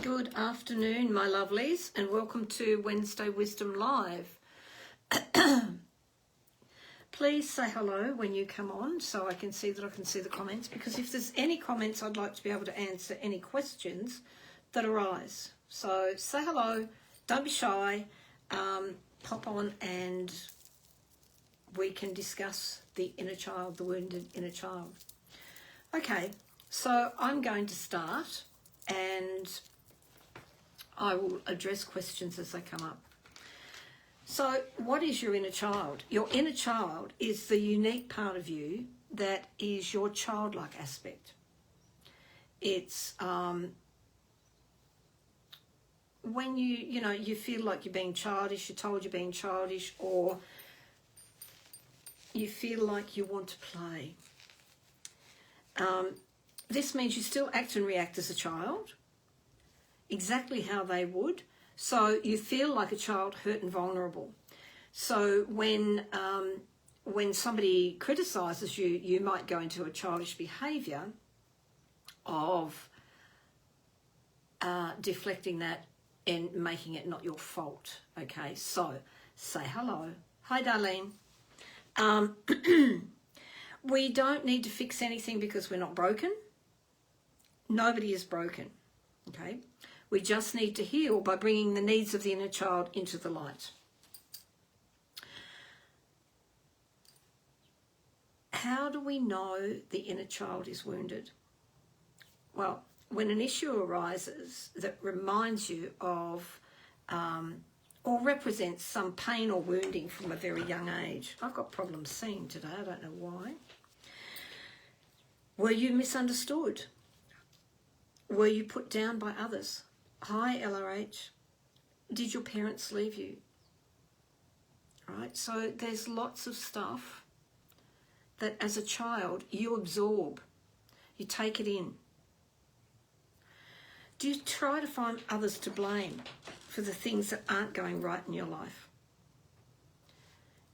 Good afternoon, my lovelies, and welcome to Wednesday Wisdom Live. Please say hello when you come on so I can see the comments, because if there's any comments, I'd like to be able to answer any questions that arise. So say hello, don't be shy, pop on and we can discuss the inner child, the wounded inner child. Okay, so I'm going to start and I will address questions as they come up. So what is your inner child? Your inner child is the unique part of you that is your childlike aspect. It's when you feel like you're being childish, you're told you're being childish, or you feel like you want to play. This means you still act and react as a child, exactly how they would. So you feel like a child, hurt and vulnerable. So when somebody criticises you, you might go into a childish behaviour of deflecting that and making it not your fault. Okay, so say hello. Hi, Darlene. We don't need to fix anything because we're not broken. Nobody is broken, okay? We just need to heal by bringing the needs of the inner child into the light. How do we know the inner child is wounded? Well, when an issue arises that reminds you of or represents some pain or wounding from a very young age. I've got problems seeing today, I don't know why. Were you misunderstood? Were you put down by others? Hi, LRH. Did your parents leave you? Right, so there's lots of stuff that as a child you absorb. You take it in. Do you try to find others to blame for the things that aren't going right in your life?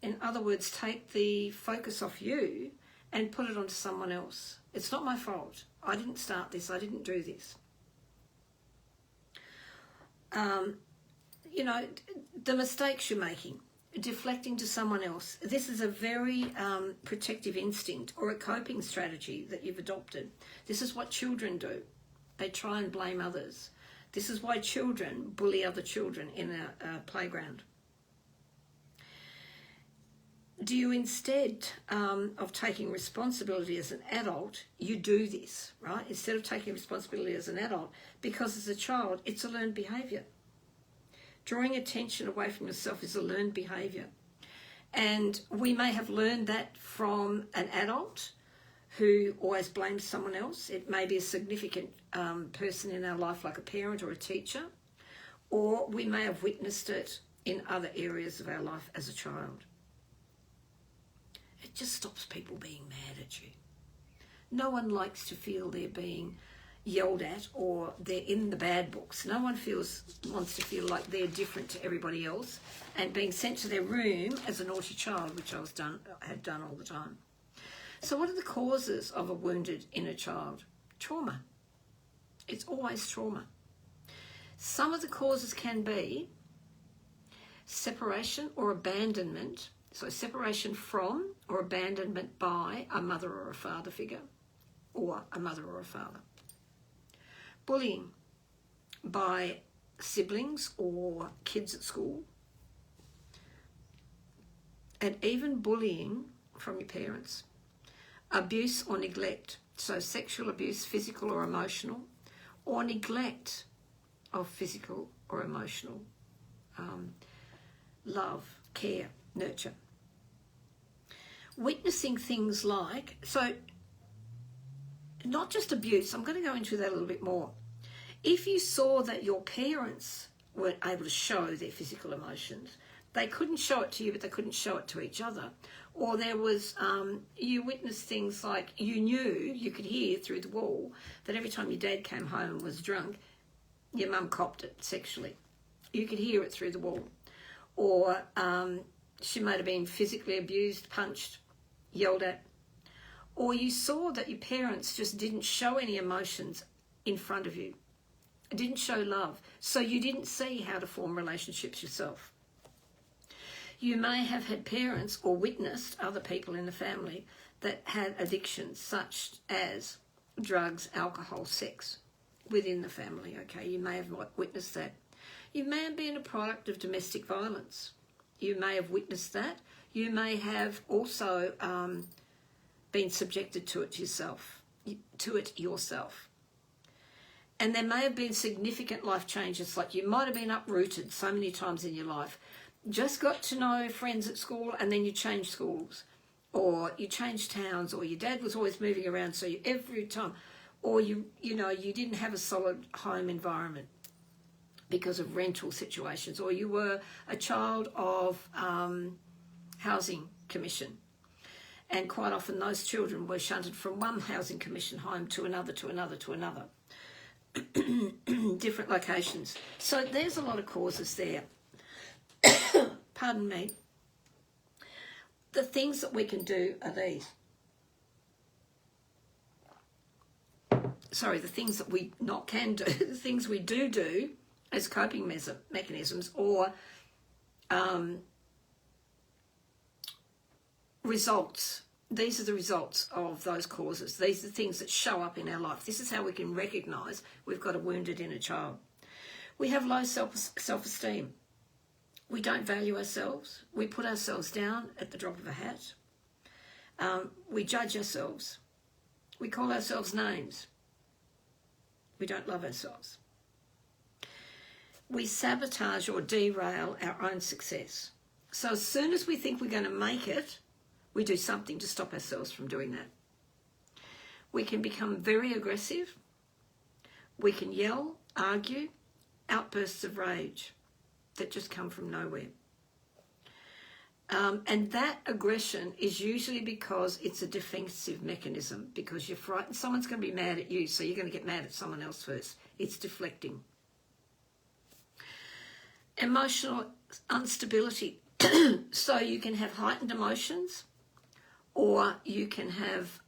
In other words, take the focus off you and put it onto someone else. It's not my fault. I didn't start this. I didn't do this. The mistakes you're making, deflecting to someone else. This is a very protective instinct or a coping strategy that you've adopted. This is what children do. They try and blame others. This is why children bully other children in a playground. Do you, instead of taking responsibility as an adult, you do this, right? Instead of taking responsibility as an adult, because as a child, it's a learned behaviour. Drawing attention away from yourself is a learned behaviour. And we may have learned that from an adult who always blames someone else. It may be a significant person in our life, like a parent or a teacher, or we may have witnessed it in other areas of our life as a child. It just stops people being mad at you. No one likes to feel they're being yelled at or they're in the bad books. No one wants to feel like they're different to everybody else and being sent to their room as a naughty child, which I had done all the time. So what are the causes of a wounded inner child? Trauma. It's always trauma. Some of the causes can be separation or abandonment. So separation from or abandonment by a mother or a father figure, or a mother or a father. Bullying by siblings or kids at school. And even bullying from your parents. Abuse or neglect. So sexual abuse, physical or emotional, or neglect of physical or emotional love, care, nurture. Witnessing things like, so not just abuse, I'm going to go into that a little bit more. If you saw that your parents weren't able to show their physical emotions, they couldn't show it to you, but they couldn't show it to each other. Or there was, you witnessed things like you could hear through the wall that every time your dad came home and was drunk, your mum copped it sexually. You could hear it through the wall. Or she might have been physically abused, punched, yelled at. Or you saw that your parents just didn't show any emotions in front of you. didn't show love, so you didn't see how to form relationships yourself. You may have had parents or witnessed other people in the family that had addictions such as drugs, alcohol, sex within the family, okay? You may have witnessed that. You may have been a product of domestic violence. You may have witnessed that. You may have also been subjected to it yourself. And there may have been significant life changes, like you might have been uprooted so many times in your life. Just got to know friends at school and then you changed schools, or you changed towns, or your dad was always moving around, so you, every time, or you didn't have a solid home environment because of rental situations, or you were a child of housing commission. And quite often those children were shunted from one housing commission home to another, to another, to another. Different locations. So there's a lot of causes there. Pardon me. The things that we can do are these. Sorry, the things that we not can do, the things we do as coping mechanisms, or results. These are the results of those causes. These are the things that show up in our life. This is how we can recognise we've got a wounded inner child. We have low self-esteem. We don't value ourselves. We put ourselves down at the drop of a hat. We judge ourselves. We call ourselves names. We don't love ourselves. We sabotage or derail our own success. So as soon as we think we're going to make it, we do something to stop ourselves from doing that. We can become very aggressive. We can yell, argue, outbursts of rage that just come from nowhere. And that aggression is usually because it's a defensive mechanism, because you're frightened someone's going to be mad at you, so you're going to get mad at someone else first. It's deflecting. Emotional instability. So you can have heightened emotions, or you can have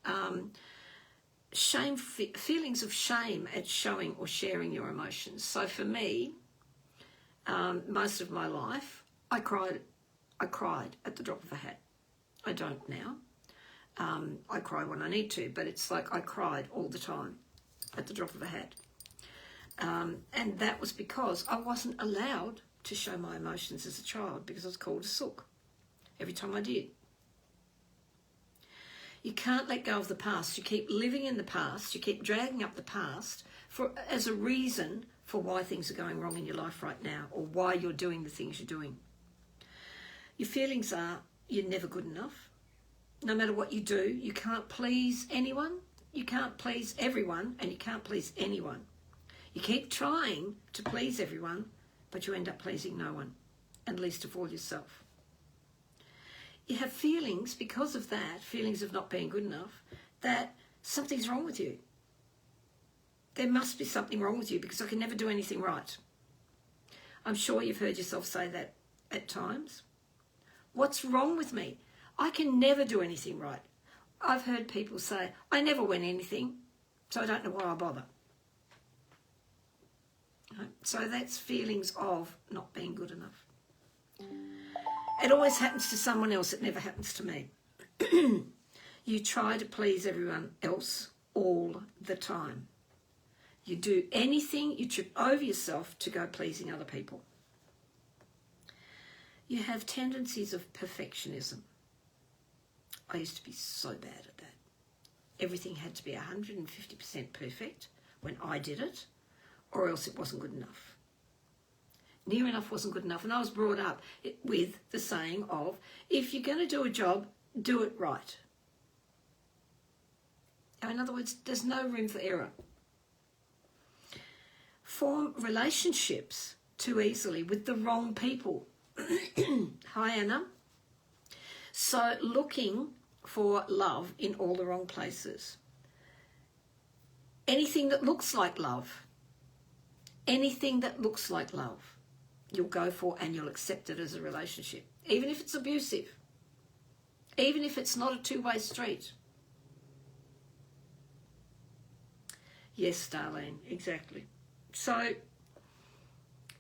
feelings of shame at showing or sharing your emotions. So for me, most of my life, I cried at the drop of a hat. I don't now. I cry when I need to, but it's like I cried all the time at the drop of a hat. And that was because I wasn't allowed to show my emotions as a child, because I was called a sook every time I did. You can't let go of the past. You keep living in the past. You keep dragging up the past as a reason for why things are going wrong in your life right now, or why you're doing the things you're doing. Your feelings are you're never good enough. No matter what you do, you can't please anyone, you can't please everyone, and you can't please anyone. You keep trying to please everyone, but you end up pleasing no one, and least of all yourself. You have feelings because of that, feelings of not being good enough, that something's wrong with you. There must be something wrong with you because I can never do anything right. I'm sure you've heard yourself say that at times. What's wrong with me? I can never do anything right. I've heard people say, I never win anything, so I don't know why I bother. So that's feelings of not being good enough. It always happens to someone else. It never happens to me. You try to please everyone else all the time. You do anything, you trip over yourself to go pleasing other people. You have tendencies of perfectionism. I used to be so bad at that. Everything had to be 150% perfect when I did it, or else it wasn't good enough. Near enough wasn't good enough. And I was brought up with the saying of, if you're going to do a job, do it right. In other words, there's no room for error. Form relationships too easily with the wrong people. Hi, Anna. So looking for love in all the wrong places. Anything that looks like love. Anything that looks like love, you'll go for and you'll accept it as a relationship. Even if it's abusive. Even if it's not a two-way street. Yes, Darlene, exactly. So,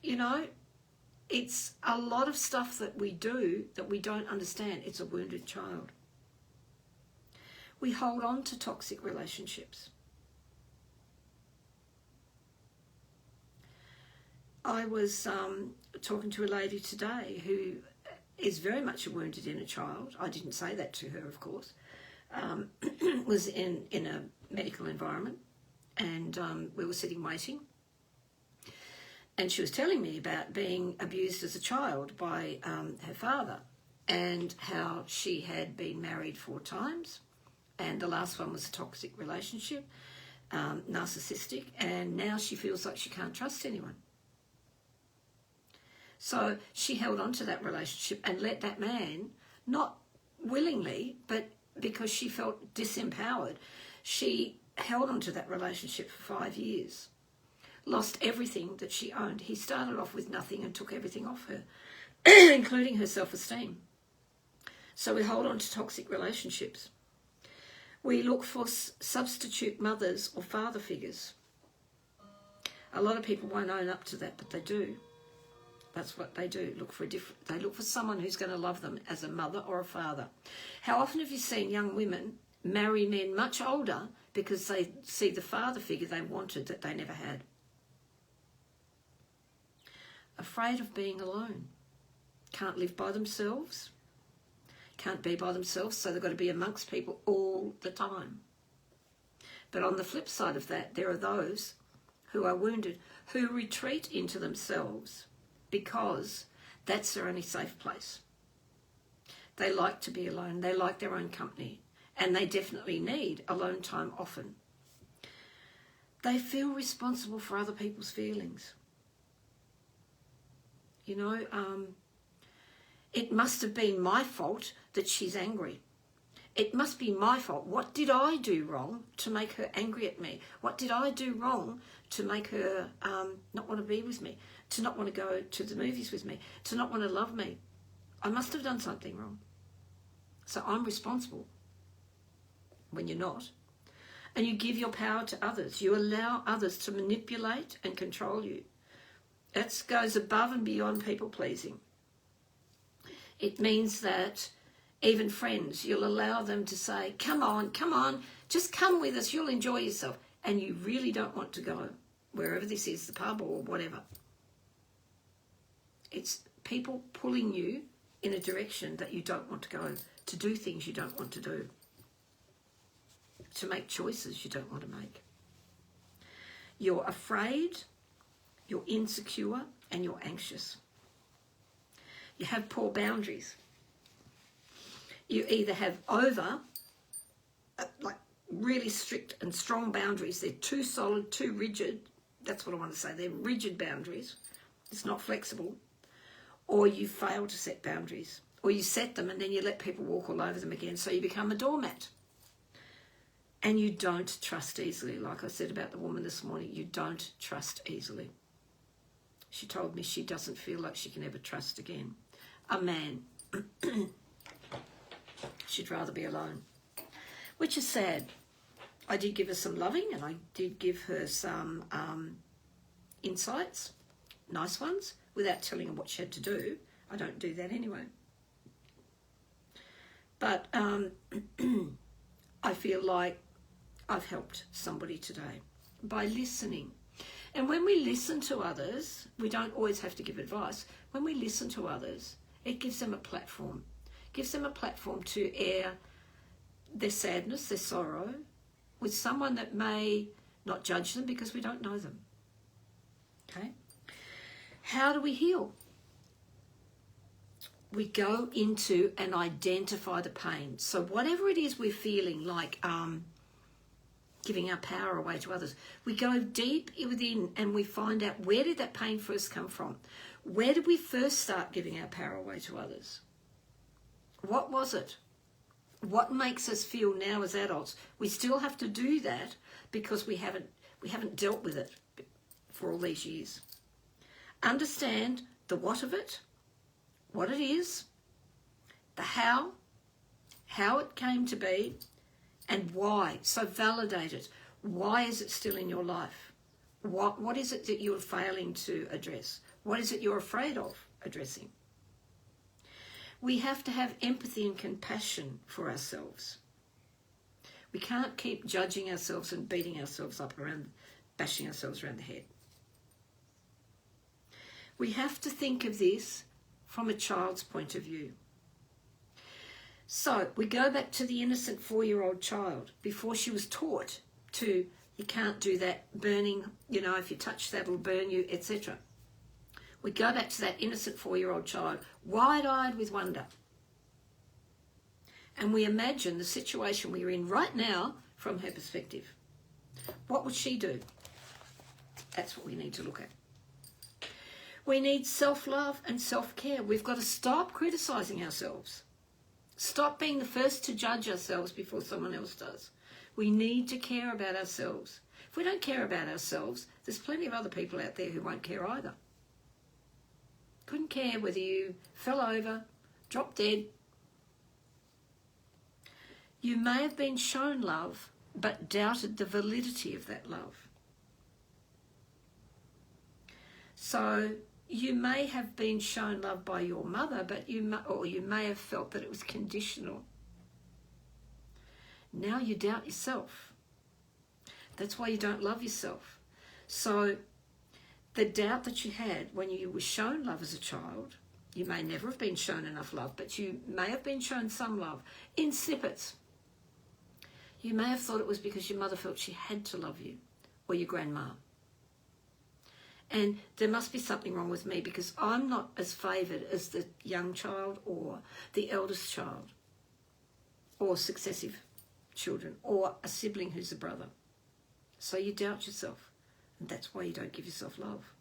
you know, it's a lot of stuff that we do that we don't understand. It's a wounded child. We hold on to toxic relationships. I was talking to a lady today who is very much a wounded inner child. I didn't say that to her, of course. Was in a medical environment, and we were sitting waiting. And she was telling me about being abused as a child by her father, and how she had been married 4 times, and the last one was a toxic relationship, narcissistic, and now she feels like she can't trust anyone. So she held on to that relationship and let that man, not willingly, but because she felt disempowered, she held on to that relationship for 5 years. Lost everything that she owned. He started off with nothing and took everything off her, including her self-esteem. So we hold on to toxic relationships. We look for substitute mothers or father figures. A lot of people won't own up to that, but they do. That's what they do. They look for someone who's going to love them as a mother or a father. How often have you seen young women marry men much older because they see the father figure they wanted that they never had? Afraid of being alone. Can't live by themselves. Can't be by themselves, so they've got to be amongst people all the time. But on the flip side of that, there are those who are wounded, who retreat into themselves because that's their only safe place. They like to be alone. They like their own company. And they definitely need alone time often. They feel responsible for other people's feelings. You know, it must have been my fault that she's angry. It must be my fault. What did I do wrong to make her angry at me? What did I do wrong to make her not want to be with me, to not want to go to the movies with me, to not want to love me? I must have done something wrong. So I'm responsible when you're not. And you give your power to others. You allow others to manipulate and control you. That goes above and beyond people pleasing. It means that even friends, you'll allow them to say, come on, just come with us, you'll enjoy yourself. And you really don't want to go, wherever this is, the pub or whatever. It's people pulling you in a direction that you don't want to go, to do things you don't want to do, to make choices you don't want to make. You're afraid, you're insecure, and you're anxious. You have poor boundaries. You either have like really strict and strong boundaries. They're too solid, too rigid. That's what I want to say. They're rigid boundaries. It's not flexible. Or you fail to set boundaries. Or you set them and then you let people walk all over them again. So you become a doormat. And you don't trust easily. Like I said about the woman this morning, you don't trust easily. She told me she doesn't feel like she can ever trust again. A man. She'd rather be alone. Which is sad. I did give her some loving and I did give her some insights, nice ones, without telling her what she had to do. I don't do that anyway. But I feel like I've helped somebody today by listening. And when we listen to others, we don't always have to give advice. When we listen to others, it gives them a platform. Gives them a platform to air their sadness, their sorrow, with someone that may not judge them because we don't know them. Okay? How do we heal? We go into and identify the pain. So whatever it is we're feeling, like giving our power away to others, we go deep within and we find out, where did that pain first come from? Where did we first start giving our power away to others? What was it? What makes us feel now as adults? We still have to do that because we haven't dealt with it for all these years. Understand the what of it, what it is, the how it came to be, and why. So validate it. Why is it still in your life? What is it that you're failing to address? What is it you're afraid of addressing? We have to have empathy and compassion for ourselves. We can't keep judging ourselves and beating ourselves up around, bashing ourselves around the head. We have to think of this from a child's point of view. So we go back to the innocent 4-year-old child before she was taught to, you can't do that, burning, if you touch that it'll burn you, etc. We go back to that innocent 4-year-old child, wide-eyed with wonder. And we imagine the situation we're in right now from her perspective. What would she do? That's what we need to look at. We need self-love and self-care. We've got to stop criticising ourselves. Stop being the first to judge ourselves before someone else does. We need to care about ourselves. If we don't care about ourselves, there's plenty of other people out there who won't care either. Couldn't care whether you fell over, dropped dead. You may have been shown love, but doubted the validity of that love. So you may have been shown love by your mother, but you may have felt that it was conditional. Now you doubt yourself. That's why you don't love yourself. So the doubt that you had when you were shown love as a child, you may never have been shown enough love, but you may have been shown some love in snippets. You may have thought it was because your mother felt she had to love you, or your grandma. And there must be something wrong with me because I'm not as favoured as the young child or the eldest child or successive children or a sibling who's a brother. So you doubt yourself, and that's why you don't give yourself love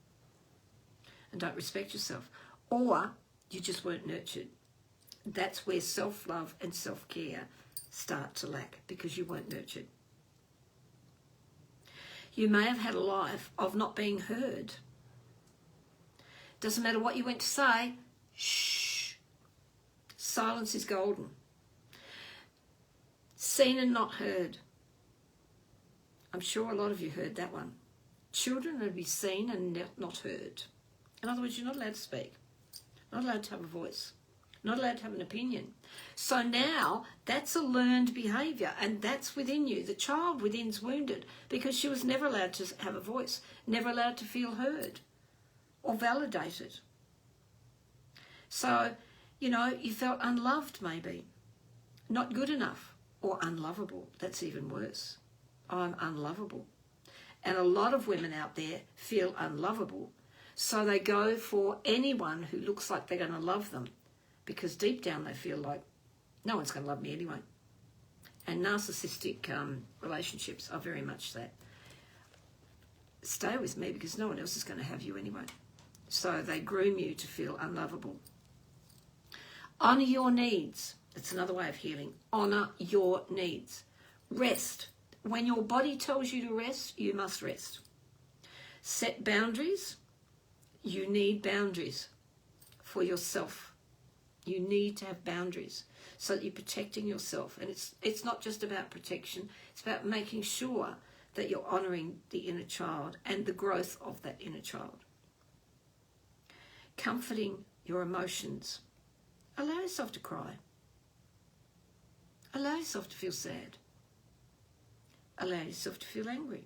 and don't respect yourself. Or you just weren't nurtured. That's where self-love and self-care start to lack because you weren't nurtured. You may have had a life of not being heard. Doesn't matter what you went to say, shh. Silence is golden. Seen and not heard. I'm sure a lot of you heard that one. Children are to be seen and not heard. In other words, you're not allowed to speak. Not allowed to have a voice. Not allowed to have an opinion. So now that's a learned behaviour and that's within you. The child within's wounded because she was never allowed to have a voice, never allowed to feel heard or validated. So, you felt unloved maybe, not good enough or unlovable. That's even worse. I'm unlovable. And a lot of women out there feel unlovable. So they go for anyone who looks like they're going to love them. Because deep down they feel like no one's going to love me anyway. And narcissistic relationships are very much that. Stay with me because no one else is going to have you anyway. So they groom you to feel unlovable. Honour your needs. That's another way of healing. Honour your needs. Rest. When your body tells you to rest, you must rest. Set boundaries. You need boundaries for yourself. You need to have boundaries so that you're protecting yourself. And it's not just about protection. It's about making sure that you're honouring the inner child and the growth of that inner child. Comforting your emotions. Allow yourself to cry. Allow yourself to feel sad. Allow yourself to feel angry.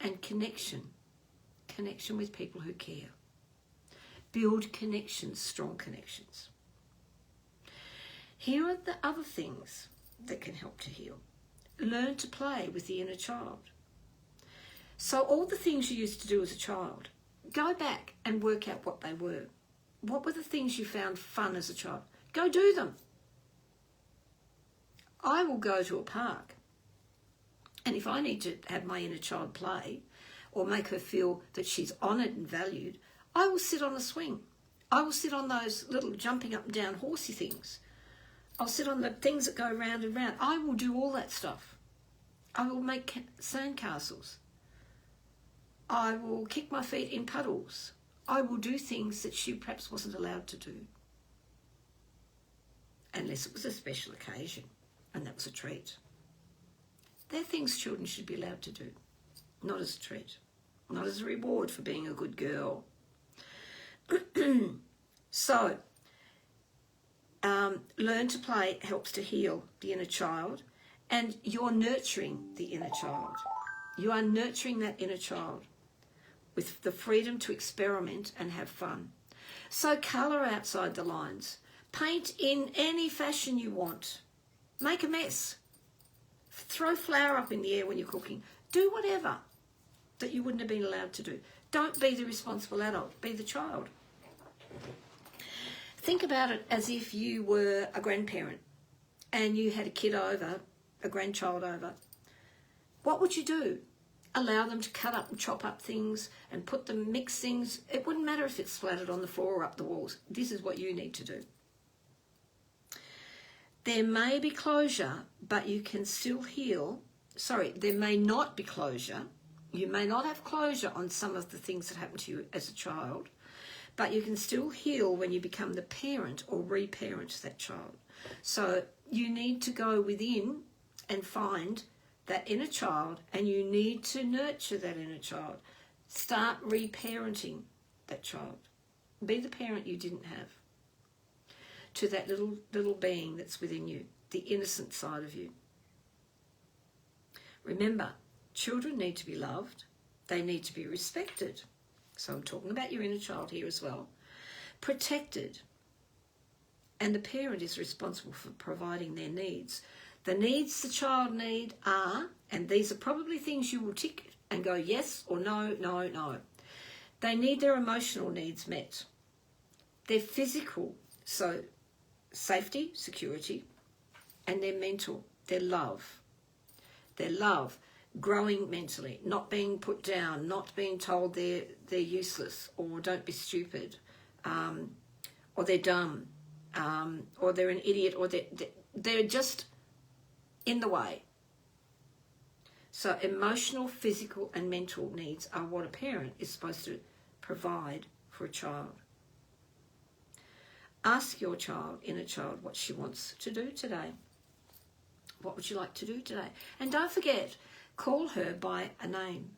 And connection. Connection with people who care. Build connections, strong connections. Here are the other things that can help to heal. Learn to play with the inner child. So all the things you used to do as a child, go back and work out what they were. What were the things you found fun as a child? Go do them. I will go to a park, and if I need to have my inner child play or make her feel that she's honoured and valued, I will sit on a swing. I will sit on those little jumping up and down horsey things. I'll sit on the things that go round and round. I will do all that stuff. I will make sandcastles. I will kick my feet in puddles. I will do things that she perhaps wasn't allowed to do. Unless it was a special occasion and that was a treat. They're things children should be allowed to do. not as a treat, not as a reward for being a good girl. So, learn to play helps to heal the inner child, and you're nurturing the inner child. You are nurturing that inner child with the freedom to experiment and have fun. So colour outside the lines. Paint in any fashion you want. Make a mess. Throw flour up in the air when you're cooking. Do whatever that you wouldn't have been allowed to do. Don't be the responsible adult. Be the child. Think about it as if you were a grandparent and you had a kid over, a grandchild over. What would you do? Allow them to cut up and chop up things and put them, mix things. It wouldn't matter if it's splattered on the floor or up the walls. This is what you need to do. There may be closure, but you can still heal. Sorry, there may not be closure. You may not have closure on some of the things that happened to you as a child, but you can still heal when you become the parent or reparent that child. So you need to go within and find that inner child, and you need to nurture that inner child. Start reparenting that child. Be the parent you didn't have to that little being that's within you, the innocent side of you. Remember, children need to be loved. They need to be respected. So I'm talking about your inner child here as well. Protected. And the parent is responsible for providing their needs. The needs the child need are, and these are probably things you will tick and go yes or no, no, no. They need their emotional needs met. Their physical, so safety, security, and their mental, their love. Their love, growing mentally, not being put down, not being told they're useless or don't be stupid, or they're dumb, or they're an idiot, or they're just in the way. So emotional, physical and mental needs are what a parent is supposed to provide for a child. Ask your child, inner child, what she wants to do today. What would you like to do today? And don't forget, call her by a name.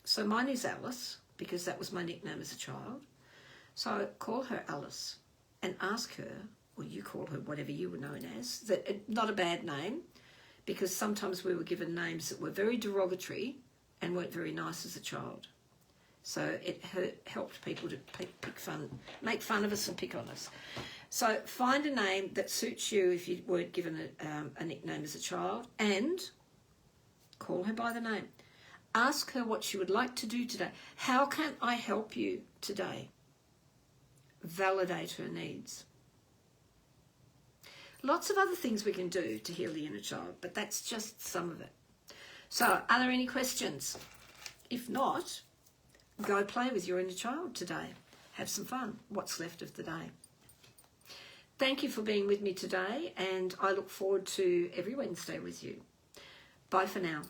So mine is Alice, because that was my nickname as a child. So call her Alice and ask her, or you call her whatever you were known as, not a bad name, because sometimes we were given names that were very derogatory and weren't very nice as a child. So it helped people to make fun of us and pick on us. So find a name that suits you if you weren't given a nickname as a child, and call her by the name. Ask her what she would like to do today. How can I help you today? Validate her needs. Lots of other things we can do to heal the inner child, but that's just some of it. So, are there any questions? If not, go play with your inner child today. Have some fun. What's left of the day. Thank you for being with me today, and I look forward to every Wednesday with you. Bye for now.